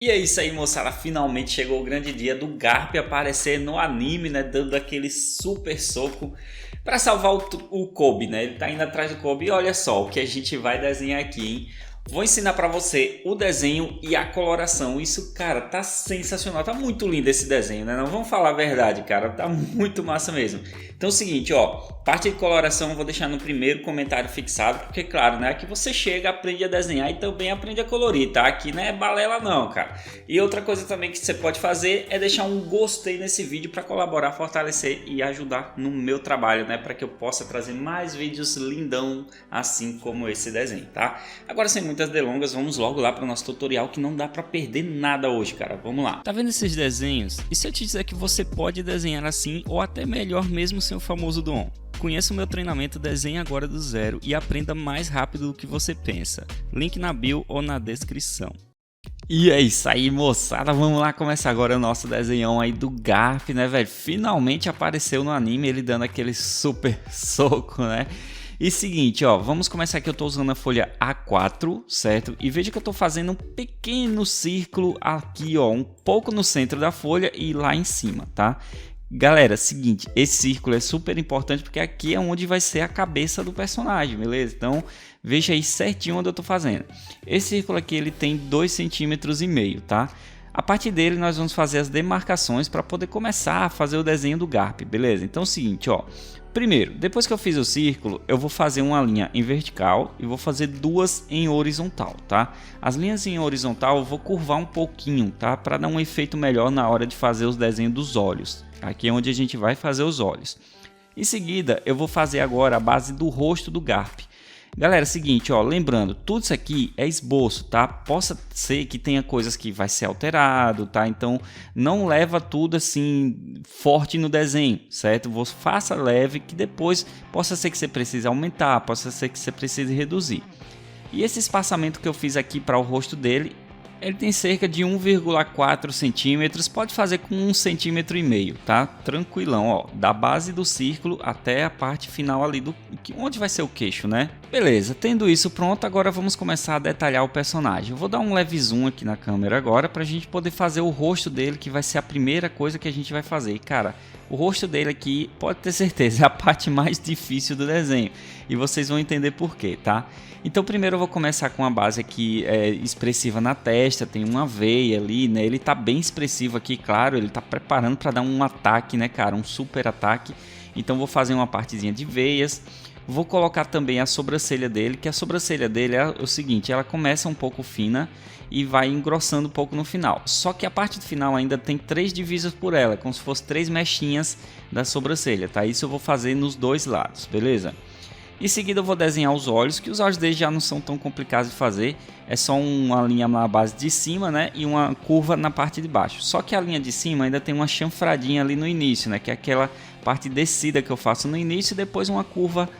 E é isso aí, moçada, finalmente chegou o grande dia do Garp aparecer no anime, né, dando aquele super soco para salvar o Kobe, né, ele tá indo atrás do Kobe e olha só o que a gente vai desenhar aqui, hein. Vou ensinar para você o desenho e a coloração, isso, cara, tá sensacional, tá muito lindo esse desenho, né, não vamos falar a verdade, cara, tá muito massa mesmo. Então é o seguinte, ó, parte de coloração eu vou deixar no primeiro comentário fixado, porque claro, né, aqui você chega, aprende a desenhar e também aprende a colorir, tá, aqui não é balela não, cara. E outra coisa também que você pode fazer é deixar um gostei nesse vídeo para colaborar, fortalecer e ajudar no meu trabalho, né, para que eu possa trazer mais vídeos lindão assim como esse desenho, tá? Agora sem muitas delongas, vamos logo lá para o nosso tutorial que não dá para perder nada hoje, cara. Vamos lá. Tá vendo esses desenhos? E se eu te dizer que você pode desenhar assim ou até melhor mesmo sem o famoso dom? Conheça o meu treinamento Desenhe Agora do Zero e aprenda mais rápido do que você pensa. Link na bio ou na descrição. E é isso aí, moçada, vamos lá começar agora o nosso desenhão aí do Garp, né, velho? Finalmente apareceu no anime ele dando aquele super soco, né? E seguinte, ó, vamos começar aqui, eu tô usando a folha A4, certo? E veja que eu tô fazendo um pequeno círculo aqui, ó, um pouco no centro da folha e lá em cima, tá? Galera, seguinte, esse círculo é super importante porque aqui é onde vai ser a cabeça do personagem, beleza? Então, veja aí certinho onde eu tô fazendo. Esse círculo aqui, ele tem 2,5 cm, tá? A partir dele, nós vamos fazer as demarcações para poder começar a fazer o desenho do Garp, beleza? Então é o seguinte, ó. Primeiro, depois que eu fiz o círculo, eu vou fazer uma linha em vertical e vou fazer duas em horizontal, tá? As linhas em horizontal eu vou curvar um pouquinho, tá? Para dar um efeito melhor na hora de fazer os desenhos dos olhos. Aqui é onde a gente vai fazer os olhos. Em seguida, eu vou fazer agora a base do rosto do Garp. Galera, seguinte, ó, lembrando, tudo isso aqui é esboço, tá? Possa ser que tenha coisas que vai ser alterado, tá? Então, não leva tudo assim forte no desenho, certo? Faça leve que depois possa ser que você precise aumentar, possa ser que você precise reduzir. E esse espaçamento que eu fiz aqui para o rosto dele, ele tem cerca de 1,4 centímetros, pode fazer com 1,5 cm, tá? Tranquilão, ó, da base do círculo até a parte final ali onde vai ser o queixo, né? Beleza, tendo isso pronto, agora vamos começar a detalhar o personagem. Eu vou dar um leve zoom aqui na câmera agora para a gente poder fazer o rosto dele, que vai ser a primeira coisa que a gente vai fazer. E, cara, o rosto dele aqui, pode ter certeza, é a parte mais difícil do desenho. E vocês vão entender por quê, tá? Então primeiro eu vou começar com a base aqui expressiva na testa, tem uma veia ali, né? Ele tá bem expressivo aqui, claro, ele tá preparando para dar um ataque, né, cara? Um super ataque. Então vou fazer uma partezinha de veias. Vou colocar também a sobrancelha dele, que a sobrancelha dele é o seguinte, ela começa um pouco fina e vai engrossando um pouco no final. Só que a parte do final ainda tem 3 divisas por ela, como se fosse 3 mechinhas da sobrancelha, tá? Isso eu vou fazer nos dois lados, beleza? Em seguida eu vou desenhar os olhos, que os olhos dele já não são tão complicados de fazer. É só uma linha na base de cima, né? E uma curva na parte de baixo. Só que a linha de cima ainda tem uma chanfradinha ali no início, né? Que é aquela parte descida que eu faço no início e depois uma curva,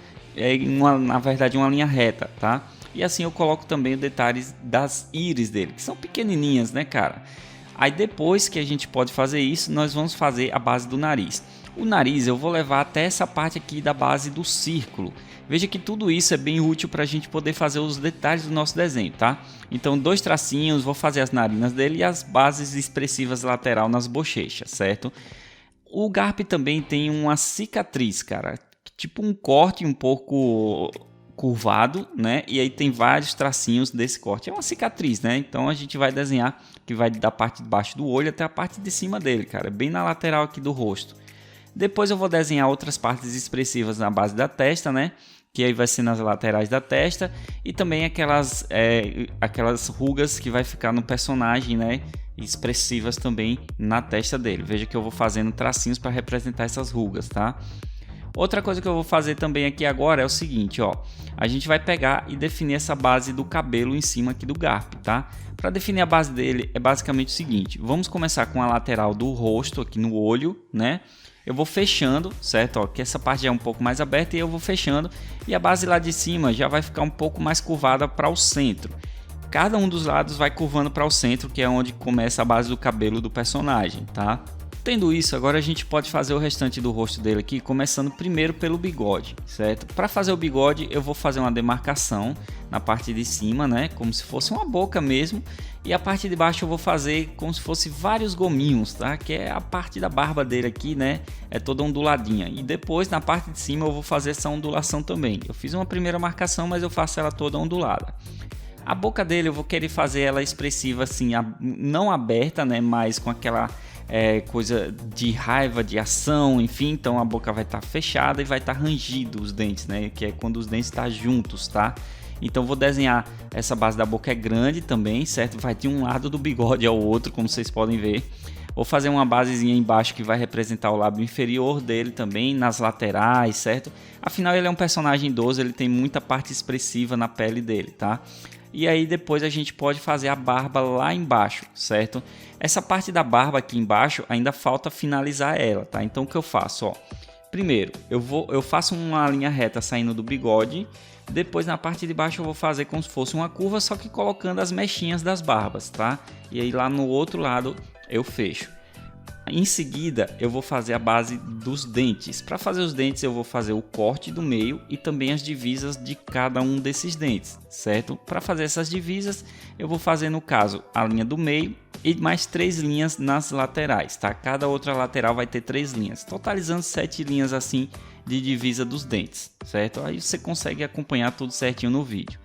na verdade uma linha reta, tá? E assim eu coloco também os detalhes das íris dele, que são pequenininhas, né, cara? Aí depois que a gente pode fazer isso, nós vamos fazer a base do nariz. O nariz eu vou levar até essa parte aqui da base do círculo. Veja que tudo isso é bem útil para a gente poder fazer os detalhes do nosso desenho, tá? Então 2 tracinhos, vou fazer as narinas dele e as bases expressivas lateral nas bochechas, certo? O Garp também tem uma cicatriz, cara, tipo um corte um pouco curvado, né? E aí tem vários tracinhos desse corte. É uma cicatriz, né? Então a gente vai desenhar que vai da parte de baixo do olho até a parte de cima dele, cara, bem na lateral aqui do rosto. Depois eu vou desenhar outras partes expressivas na base da testa, né? Que aí vai ser nas laterais da testa e também aquelas rugas que vai ficar no personagem, né? Expressivas também na testa dele. Veja que eu vou fazendo tracinhos para representar essas rugas, tá? Outra coisa que eu vou fazer também aqui agora é o seguinte, ó. A gente vai pegar e definir essa base do cabelo em cima aqui do Garp, tá? Para definir a base dele é basicamente o seguinte. Vamos começar com a lateral do rosto aqui no olho, né? Eu vou fechando, certo? Ó, que essa parte já é um pouco mais aberta e eu vou fechando. E a base lá de cima já vai ficar um pouco mais curvada para o centro. Cada um dos lados vai curvando para o centro, que é onde começa a base do cabelo do personagem, tá? Tendo isso, agora a gente pode fazer o restante do rosto dele aqui, começando primeiro pelo bigode, certo? Para fazer o bigode, eu vou fazer uma demarcação na parte de cima, né? Como se fosse uma boca mesmo. E a parte de baixo eu vou fazer como se fosse vários gominhos, tá? Que é a parte da barba dele aqui, né? É toda onduladinha. E depois, na parte de cima, eu vou fazer essa ondulação também. Eu fiz uma primeira marcação, mas eu faço ela toda ondulada. A boca dele eu vou querer fazer ela expressiva assim, não aberta, né? Mas com aquela... coisa de raiva, de ação, enfim, então a boca vai estar fechada e vai estar rangido os dentes, né? Que é quando os dentes estão juntos, tá? Então vou desenhar, essa base da boca é grande também, certo? Vai de um lado do bigode ao outro, como vocês podem ver. Vou fazer uma basezinha embaixo que vai representar o lábio inferior dele também, nas laterais, certo? Afinal ele é um personagem idoso, ele tem muita parte expressiva na pele dele, tá? E aí depois a gente pode fazer a barba lá embaixo, certo? Essa parte da barba aqui embaixo ainda falta finalizar ela, tá? Então o que eu faço, ó? Primeiro, eu faço uma linha reta saindo do bigode. Depois na parte de baixo eu vou fazer como se fosse uma curva, só que colocando as mechinhas das barbas, tá? E aí lá no outro lado eu fecho. Em seguida eu vou fazer a base dos dentes. Para fazer os dentes eu vou fazer o corte do meio e também as divisas de cada um desses dentes, certo? Para fazer essas divisas eu vou fazer no caso a linha do meio e mais 3 linhas nas laterais, tá? Cada outra lateral vai ter 3 linhas, totalizando 7 linhas assim de divisa dos dentes, certo? Aí você consegue acompanhar tudo certinho no vídeo.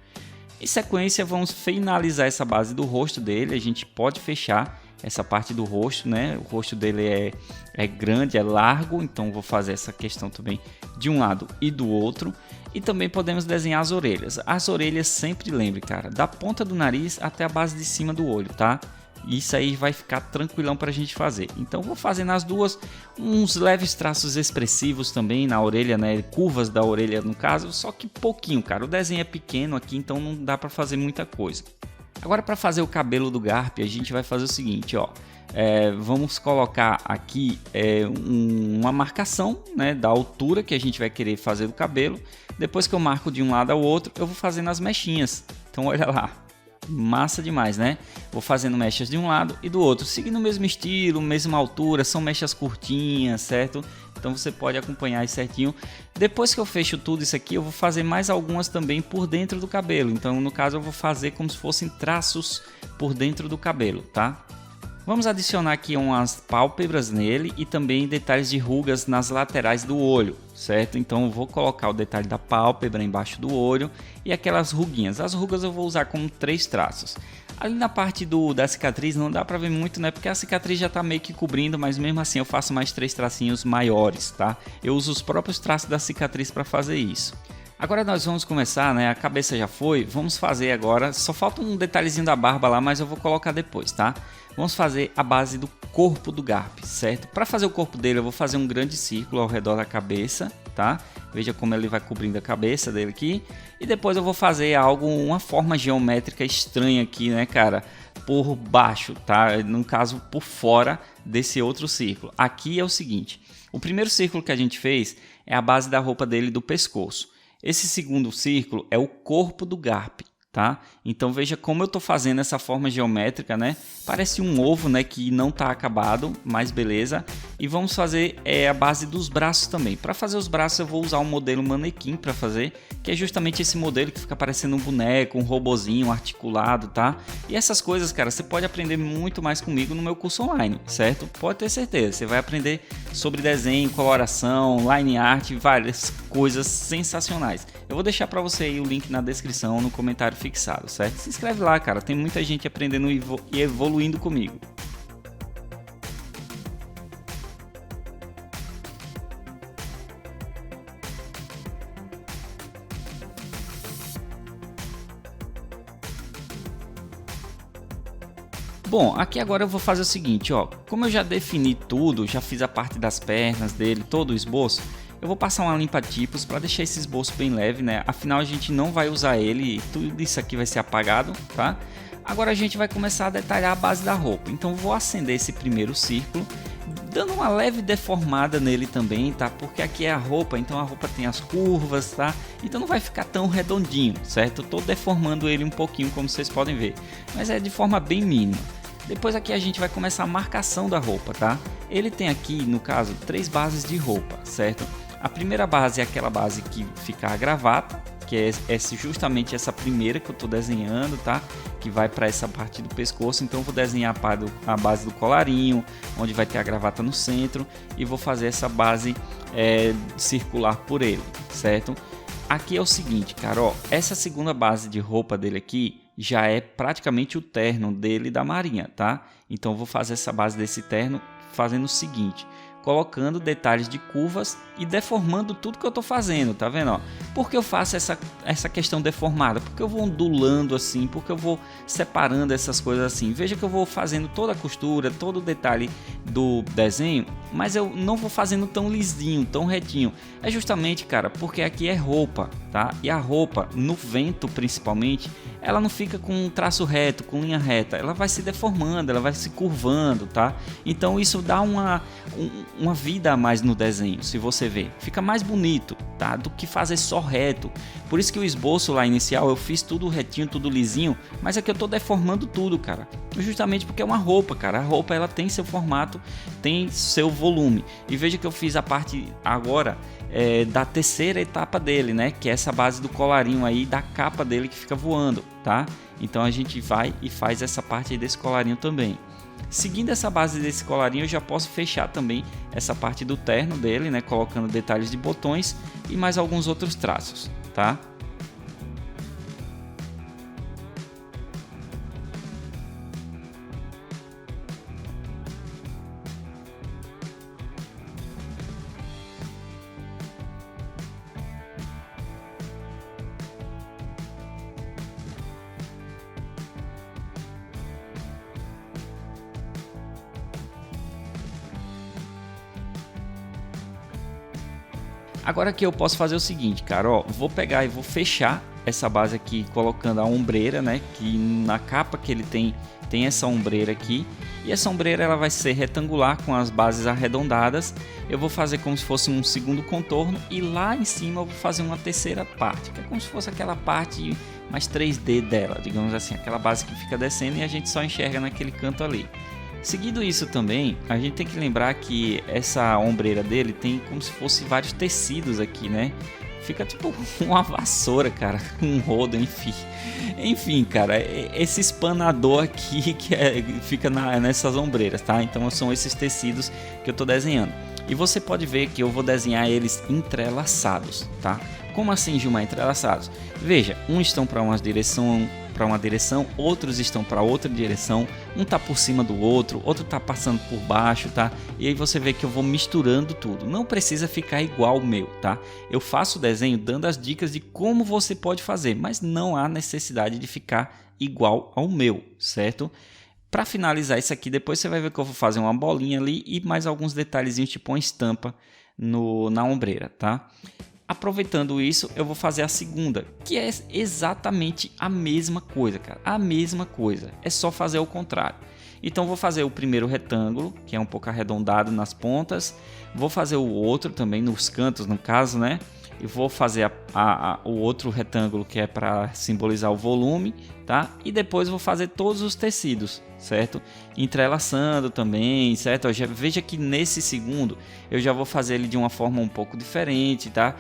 Em sequência vamos finalizar essa base do rosto dele, a gente pode fechar essa parte do rosto, né? O rosto dele é grande, é largo, então vou fazer essa questão também de um lado e do outro. E também podemos desenhar as orelhas. As orelhas sempre lembre, cara, da ponta do nariz até a base de cima do olho, tá? Isso aí vai ficar tranquilão para a gente fazer. Então vou fazer nas duas uns leves traços expressivos também na orelha, né? Curvas da orelha no caso, só que pouquinho, cara. O desenho é pequeno aqui, então não dá para fazer muita coisa. Agora para fazer o cabelo do Garp a gente vai fazer o seguinte, ó. Vamos colocar aqui uma marcação, né, da altura que a gente vai querer fazer do cabelo. Depois que eu marco de um lado ao outro, eu vou fazendo as mechinhas. Então olha lá, massa demais, né? Vou fazendo mechas de um lado e do outro, seguindo o mesmo estilo, mesma altura, são mechas curtinhas, certo? Então você pode acompanhar aí certinho. Depois que eu fecho tudo isso aqui, eu vou fazer mais algumas também por dentro do cabelo. Então no caso eu vou fazer como se fossem traços por dentro do cabelo, tá? Vamos adicionar aqui umas pálpebras nele e também detalhes de rugas nas laterais do olho, certo? Então eu vou colocar o detalhe da pálpebra embaixo do olho e aquelas ruguinhas. As rugas eu vou usar como 3 traços. Ali na parte da cicatriz não dá pra ver muito, né? Porque a cicatriz já tá meio que cobrindo, mas mesmo assim eu faço mais 3 tracinhos maiores, tá? Eu uso os próprios traços da cicatriz para fazer isso. Agora nós vamos começar, né? A cabeça já foi, vamos fazer agora, só falta um detalhezinho da barba lá, mas eu vou colocar depois, tá? Vamos fazer a base do corpo do Garp, certo? Para fazer o corpo dele eu vou fazer um grande círculo ao redor da cabeça, tá? Veja como ele vai cobrindo a cabeça dele aqui. E depois eu vou fazer uma forma geométrica estranha aqui, né, cara? Por baixo, tá? No caso, por fora desse outro círculo. Aqui é o seguinte, o primeiro círculo que a gente fez é a base da roupa dele do pescoço. Esse segundo círculo é o corpo do Garp, tá? Então veja como eu tô fazendo essa forma geométrica, né? Parece um ovo, né? Que não tá acabado, mas beleza. E vamos fazer a base dos braços também. Para fazer os braços eu vou usar um modelo manequim para fazer, que é justamente esse modelo que fica parecendo um boneco, um robozinho articulado, tá? E essas coisas, cara, você pode aprender muito mais comigo no meu curso online, certo? Pode ter certeza, você vai aprender sobre desenho, coloração, line art, várias coisas sensacionais. Eu vou deixar para você aí o link na descrição, no comentário fixado, certo? Se inscreve lá, cara, tem muita gente aprendendo e evoluindo comigo. Bom, aqui agora eu vou fazer o seguinte, ó, como eu já defini tudo, já fiz a parte das pernas dele, todo o esboço, eu vou passar uma limpa-tipos para deixar esse esboço bem leve, né? Afinal a gente não vai usar ele, tudo isso aqui vai ser apagado, tá? Agora a gente vai começar a detalhar a base da roupa, então vou acender esse primeiro círculo, dando uma leve deformada nele também, tá? Porque aqui é a roupa, então a roupa tem as curvas, tá? Então não vai ficar tão redondinho, certo? Eu tô deformando ele um pouquinho, como vocês podem ver, mas é de forma bem mínima. Depois aqui a gente vai começar a marcação da roupa, tá? Ele tem aqui, no caso, 3 bases de roupa, certo? A primeira base é aquela base que fica a gravata, que é justamente essa primeira que eu estou desenhando, tá? Que vai para essa parte do pescoço. Então eu vou desenhar a base do colarinho, onde vai ter a gravata no centro, e vou fazer essa base circular por ele, certo? Aqui é o seguinte, cara, ó, essa segunda base de roupa dele aqui já é praticamente o terno dele da marinha, tá? Então eu vou fazer essa base desse terno fazendo o seguinte: colocando detalhes de curvas e deformando tudo que eu tô fazendo, tá vendo? Ó? Por que eu faço essa questão deformada? Porque eu vou ondulando assim, porque eu vou separando essas coisas assim. Veja que eu vou fazendo toda a costura, todo o detalhe do desenho, mas eu não vou fazendo tão lisinho, tão retinho. É justamente, cara, porque aqui é roupa, tá? E a roupa, no vento principalmente, ela não fica com um traço reto, com linha reta. Ela vai se deformando, ela vai se curvando, tá? Então isso dá uma vida a mais no desenho, se você ver. Fica mais bonito, tá? Do que fazer só reto. Por isso que o esboço lá inicial eu fiz tudo retinho, tudo lisinho, mas aqui eu tô deformando tudo, cara. Justamente porque é uma roupa, cara. A roupa ela tem seu formato, tem seu volume. E veja que eu fiz a parte agora da terceira etapa dele, né? Que é essa base do colarinho aí, da capa dele que fica voando, tá? Então a gente vai e faz essa parte aí desse colarinho também. Seguindo essa base desse colarinho, eu já posso fechar também essa parte do terno dele, né? Colocando detalhes de botões e mais alguns outros traços, tá? Agora aqui eu posso fazer o seguinte, cara, ó, vou pegar e vou fechar essa base aqui colocando a ombreira, né, que na capa que ele tem essa ombreira aqui, e essa ombreira ela vai ser retangular com as bases arredondadas. Eu vou fazer como se fosse um segundo contorno e lá em cima eu vou fazer uma terceira parte, que é como se fosse aquela parte mais 3D dela, digamos assim, aquela base que fica descendo e a gente só enxerga naquele canto ali. Seguido isso também, a gente tem que lembrar que essa ombreira dele tem como se fosse vários tecidos aqui, né? Fica tipo uma vassoura, cara, um rodo, enfim. Enfim, cara, esse espanador aqui que fica nessas ombreiras, tá? Então são esses tecidos que eu tô desenhando. E você pode ver que eu vou desenhar eles entrelaçados, tá? Como assim, Gilmar, entrelaçados? Veja, uns estão para uma direção, outros estão para outra direção, um tá por cima do outro tá passando por baixo, tá? E aí você vê que eu vou misturando tudo. Não precisa ficar igual o meu, tá? Eu faço o desenho dando as dicas de como você pode fazer, mas não há necessidade de ficar igual ao meu, certo? Para finalizar isso aqui, depois você vai ver que eu vou fazer uma bolinha ali e mais alguns detalhezinhos, tipo uma estampa na ombreira, tá? Aproveitando isso, eu vou fazer a segunda, que é exatamente a mesma coisa, cara. A mesma coisa, é só fazer o contrário. Então vou fazer o primeiro retângulo, que é um pouco arredondado nas pontas. Vou fazer o outro também nos cantos, no caso, né? E vou fazer o outro retângulo, que é para simbolizar o volume, tá? E depois vou fazer todos os tecidos, certo? Entrelaçando também, certo? Veja que nesse segundo eu já vou fazer ele de uma forma um pouco diferente, tá?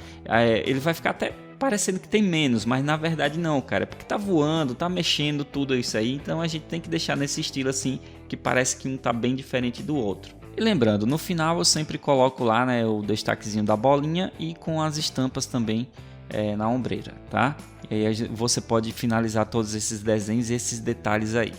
Ele vai ficar até parecendo que tem menos, mas na verdade não, cara, porque tá voando, tá mexendo tudo isso aí, então a gente tem que deixar nesse estilo assim, que parece que um tá bem diferente do outro. E lembrando, no final eu sempre coloco lá, né, o destaquezinho da bolinha e com as estampas também na ombreira, tá? E aí você pode finalizar todos esses desenhos e esses detalhes aí.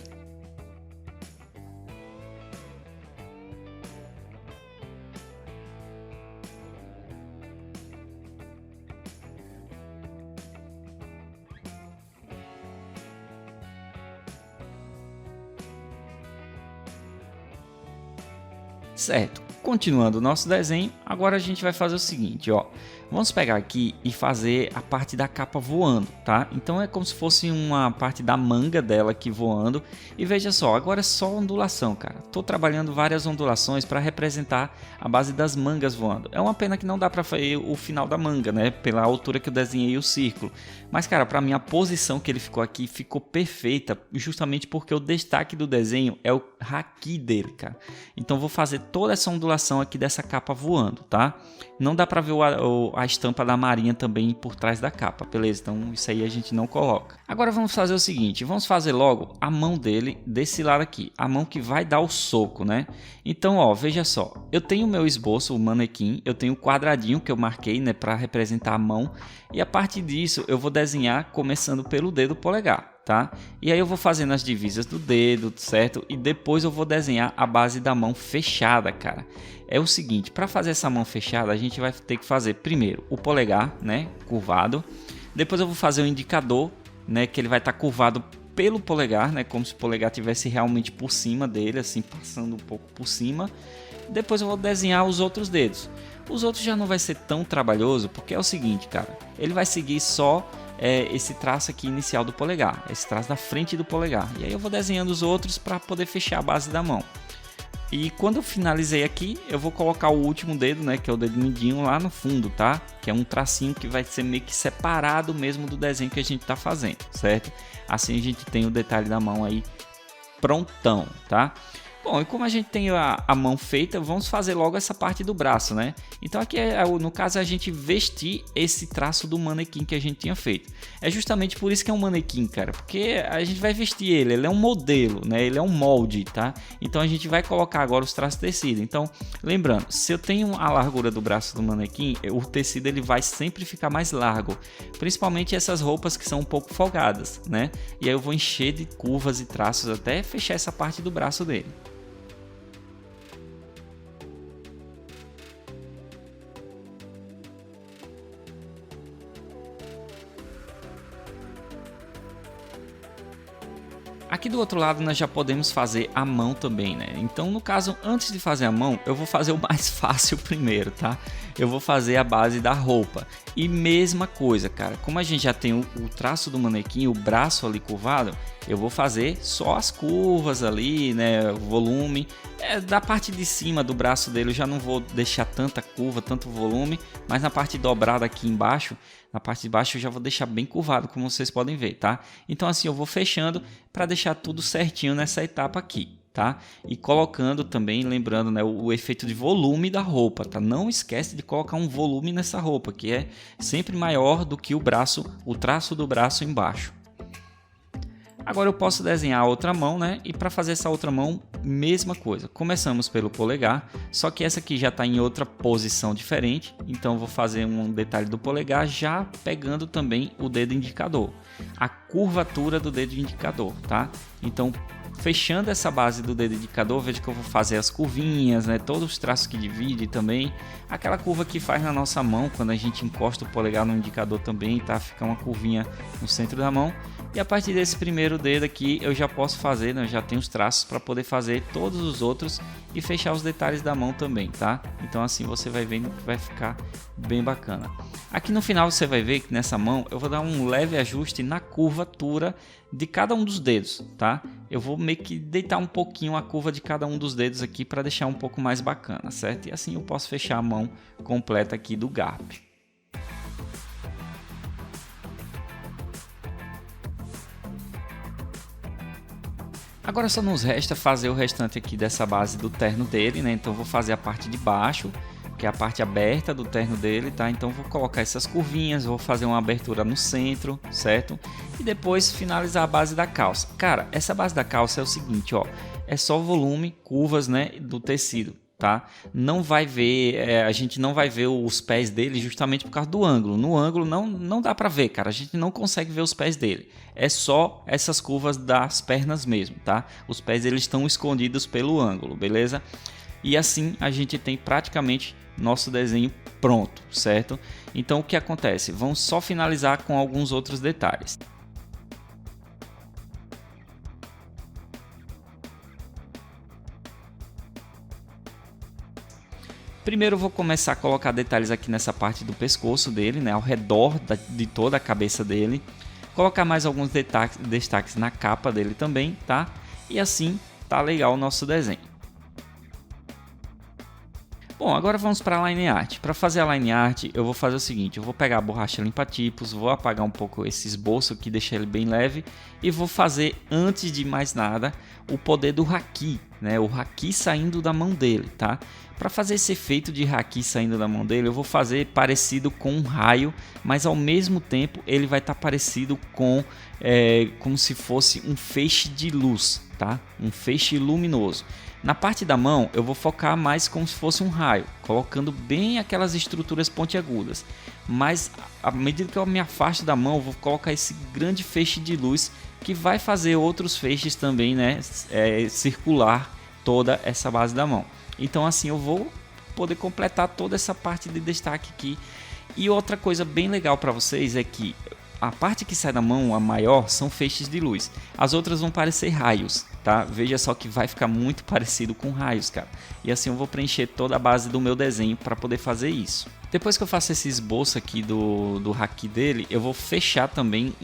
Certo, continuando o nosso desenho, agora a gente vai fazer o seguinte, ó. Vamos pegar aqui e fazer a parte da capa voando, tá? Então é como se fosse uma parte da manga dela aqui voando. E veja só, agora é só ondulação, cara. Tô trabalhando várias ondulações para representar a base das mangas voando. É uma pena que não dá para fazer o final da manga, né? Pela altura que eu desenhei o círculo. Mas, cara, para mim a posição que ele ficou aqui ficou perfeita, justamente porque o destaque do desenho é o haki dele, cara. Então vou fazer toda essa ondulação aqui dessa capa voando, tá? Não dá para ver a estampa da marinha também por trás da capa, beleza? Então isso aí a gente não coloca. Agora vamos fazer o seguinte, vamos fazer logo a mão dele desse lado aqui, a mão que vai dar o soco, né? Então, ó, veja só, eu tenho o meu esboço, o manequim, eu tenho o quadradinho que eu marquei, né, para representar a mão, e a partir disso eu vou desenhar começando pelo dedo polegar, tá? E aí eu vou fazendo as divisas do dedo, certo? E depois eu vou desenhar a base da mão fechada, cara. É o seguinte, para fazer essa mão fechada, a gente vai ter que fazer primeiro o polegar, né, curvado. Depois eu vou fazer o indicador, né, que ele vai estar curvado pelo polegar, né, como se o polegar tivesse realmente por cima dele, assim, passando um pouco por cima. Depois eu vou desenhar os outros dedos. Os outros já não vai ser tão trabalhoso, porque é o seguinte, cara, ele vai seguir só esse traço aqui inicial do polegar, esse traço da frente do polegar. E aí eu vou desenhando os outros para poder fechar a base da mão. E quando eu finalizei aqui, eu vou colocar o último dedo, né, que é o dedo mindinho lá no fundo, tá? Que é um tracinho que vai ser meio que separado mesmo do desenho que a gente tá fazendo, certo? Assim a gente tem o detalhe da mão aí prontão, tá? Bom, e como a gente tem a mão feita, vamos fazer logo essa parte do braço, né? Então aqui, no caso, a gente vestir esse traço do manequim que a gente tinha feito. É justamente por isso que é um manequim, cara, porque a gente vai vestir ele é um modelo, né? Ele é um molde, tá? Então a gente vai colocar agora os traços de tecido. Então, lembrando, se eu tenho a largura do braço do manequim, o tecido ele vai sempre ficar mais largo, principalmente essas roupas que são um pouco folgadas, né? E aí eu vou encher de curvas e traços até fechar essa parte do braço dele. Aqui do outro lado nós já podemos fazer a mão também, né? Então no caso, antes de fazer a mão, eu vou fazer o mais fácil primeiro, tá? Eu vou fazer a base da roupa. E mesma coisa, cara, como a gente já tem o traço do manequim, o braço ali curvado, eu vou fazer só as curvas ali, né? O volume. Da parte de cima do braço dele eu já não vou deixar tanta curva, tanto volume, mas na parte dobrada aqui embaixo, na parte de baixo eu já vou deixar bem curvado, como vocês podem ver, tá? Então assim eu vou fechando para deixar tudo certinho nessa etapa aqui, tá? E colocando também, lembrando, né, o efeito de volume da roupa, tá? Não esquece de colocar um volume nessa roupa, que é sempre maior do que o braço, o traço do braço embaixo. Agora eu posso desenhar a outra mão, né? E para fazer essa outra mão, mesma coisa. Começamos pelo polegar, só que essa aqui já está em outra posição diferente. Então eu vou fazer um detalhe do polegar já pegando também o dedo indicador. A curvatura do dedo indicador, tá? Então fechando essa base do dedo indicador, veja que eu vou fazer as curvinhas, né? Todos os traços que divide também. Aquela curva que faz na nossa mão quando a gente encosta o polegar no indicador também, tá? Fica uma curvinha no centro da mão. E a partir desse primeiro dedo aqui eu já posso fazer, né? Eu já tenho os traços para poder fazer todos os outros e fechar os detalhes da mão também, tá? Então assim você vai vendo que vai ficar bem bacana. Aqui no final você vai ver que nessa mão eu vou dar um leve ajuste na curvatura de cada um dos dedos, tá? Eu vou meio que deitar um pouquinho a curva de cada um dos dedos aqui para deixar um pouco mais bacana, certo? E assim eu posso fechar a mão completa aqui do Garp. Agora só nos resta fazer o restante aqui dessa base do terno dele, né? Então eu vou fazer a parte de baixo, que é a parte aberta do terno dele, tá? Então vou colocar essas curvinhas, vou fazer uma abertura no centro, certo? E depois finalizar a base da calça. Cara, essa base da calça é o seguinte, ó, é só volume, curvas, né, do tecido, tá? Não vai ver, a gente não vai ver os pés dele justamente por causa do ângulo. No ângulo não dá pra ver, cara, a gente não consegue ver os pés dele. É só essas curvas das pernas mesmo, tá? Os pés eles estão escondidos pelo ângulo, beleza? E assim a gente tem praticamente nosso desenho pronto, certo? Então o que acontece? Vamos só finalizar com alguns outros detalhes. Primeiro eu vou começar a colocar detalhes aqui nessa parte do pescoço dele, né, ao redor de toda a cabeça dele. Colocar mais alguns destaques na capa dele também, tá? E assim tá legal o nosso desenho. Bom, agora vamos para a line art. Para fazer a line art, eu vou fazer o seguinte: eu vou pegar a borracha limpa-tipos, vou apagar um pouco esse esboço aqui, deixar ele bem leve, e vou fazer, antes de mais nada, o poder do haki, né? O haki saindo da mão dele, tá? Para fazer esse efeito de haki saindo da mão dele, eu vou fazer parecido com um raio, mas ao mesmo tempo ele vai estar parecido com como se fosse um feixe de luz, tá? Um feixe luminoso. Na parte da mão eu vou focar mais como se fosse um raio, colocando bem aquelas estruturas pontiagudas. Mas à medida que eu me afasto da mão, eu vou colocar esse grande feixe de luz que vai fazer outros feixes também, né? Circular toda essa base da mão. Então assim eu vou poder completar toda essa parte de destaque aqui. E outra coisa bem legal para vocês é que a parte que sai da mão, a maior, são feixes de luz. As outras vão parecer raios, tá? Veja só que vai ficar muito parecido com raios, cara. E assim eu vou preencher toda a base do meu desenho para poder fazer isso. Depois que eu faço esse esboço aqui do haki dele, eu vou fechar também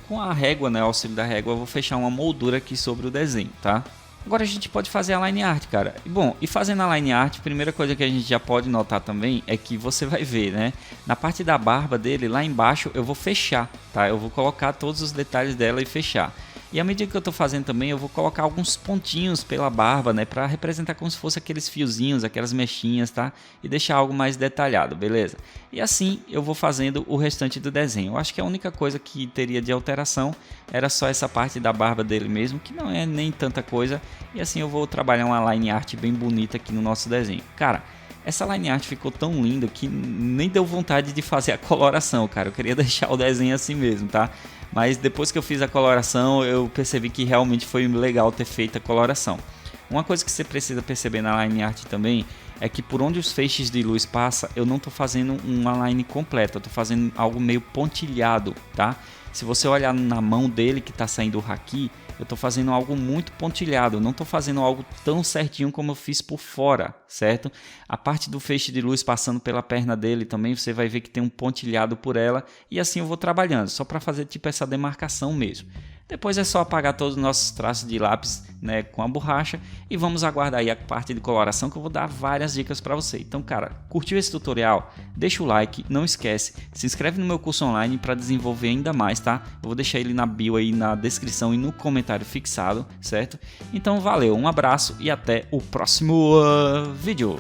com a régua, né? O auxílio da régua, eu vou fechar uma moldura aqui sobre o desenho, tá? Agora a gente pode fazer a line art, cara. Bom, e fazendo a line art, a primeira coisa que a gente já pode notar também é que você vai ver, né? Na parte da barba dele, lá embaixo, eu vou fechar, tá? Eu vou colocar todos os detalhes dela e fechar. E à medida que eu tô fazendo também, eu vou colocar alguns pontinhos pela barba, né? Pra representar como se fosse aqueles fiozinhos, aquelas mechinhas, tá? E deixar algo mais detalhado, beleza? E assim eu vou fazendo o restante do desenho. Eu acho que a única coisa que teria de alteração era só essa parte da barba dele mesmo, que não é nem tanta coisa. E assim eu vou trabalhar uma line art bem bonita aqui no nosso desenho. Cara, essa line art ficou tão linda que nem deu vontade de fazer a coloração, cara. Eu queria deixar o desenho assim mesmo, tá? Mas depois que eu fiz a coloração, eu percebi que realmente foi legal ter feito a coloração. Uma coisa que você precisa perceber na line art também é que por onde os feixes de luz passam, eu não estou fazendo uma line completa, eu estou fazendo algo meio pontilhado, tá? Se você olhar na mão dele que está saindo o haki, eu estou fazendo algo muito pontilhado, eu não estou fazendo algo tão certinho como eu fiz por fora, certo? A parte do feixe de luz passando pela perna dele também, você vai ver que tem um pontilhado por ela, e assim eu vou trabalhando, só para fazer tipo essa demarcação mesmo. Depois é só apagar todos os nossos traços de lápis, né, com a borracha, e vamos aguardar aí a parte de coloração que eu vou dar várias dicas para você. Então, cara, curtiu esse tutorial? Deixa o like, não esquece, se inscreve no meu curso online para desenvolver ainda mais, tá? Eu vou deixar ele na bio aí, na descrição e no comentário fixado, certo? Então, valeu, um abraço e até o próximo vídeo.